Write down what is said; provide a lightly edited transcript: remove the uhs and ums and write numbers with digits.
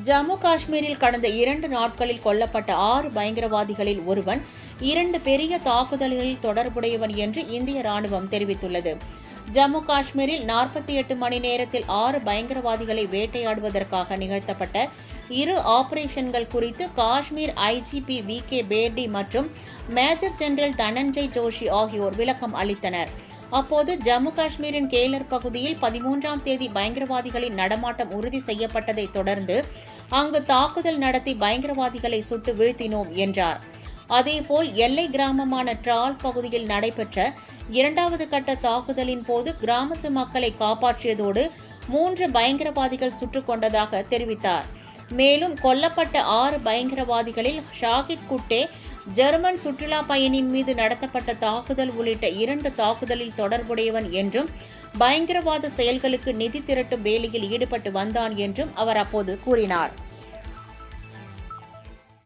ஜம்மு காஷ்மீரில் கடந்த 2 நாட்களில் கொல்லப்பட்ட 6 பயங்கரவாதிகளில் ஒருவன் 2 பெரிய தாக்குதல்களில் தொடர்புடையவன் என்று இந்திய ராணுவம் தெரிவித்துள்ளது. ஜம்மு காஷ்மீரில் 48 மணி நேரத்தில் 6 பயங்கரவாதிகளை வேட்டையாடுவதற்காக நிகழ்த்தப்பட்ட 2 ஆபரேஷன்கள் குறித்து காஷ்மீர் ஐஜிபி வி.கே. பேர்டி மற்றும் மேஜர் ஜெனரல் தனஞ்சய் ஜோஷி ஆகியோர் விளக்கம் அளித்தனர். அப்போது ஜம்மு காஷ்மீரின் கேலர் பகுதியில் 13ஆம் தேதி பயங்கரவாதிகளின் நடமாட்டம் உறுதி செய்யப்பட்டதை தொடர்ந்து அங்கு தாக்குதல் நடத்தி பயங்கரவாதிகளை சுட்டு வீழ்த்தினோம் என்றார். அதேபோல் எல்லை கிராமமான டிரால் பகுதியில் நடைபெற்ற 2வது கட்ட தாக்குதலின் போது கிராமத்து மக்களை காப்பாற்றியதோடு 3 பயங்கரவாதிகள் சுட்டுக் கொண்டதாக தெரிவித்தார். மேலும் கொல்லப்பட்ட 6 பயங்கரவாதிகளில் ஷாகித் குட்டே ஜெர்மன் சுற்றுலா பயணியின் மீது நடத்தப்பட்ட தாக்குதல் உள்ளிட்ட 2 தாக்குதலில் தொடர்புடையவன் என்றும் பயங்கரவாத செயல்களுக்கு நிதி திரட்டும் வேலையில் ஈடுபட்டு வந்தான் என்றும் அவர் அப்போது கூறினார்.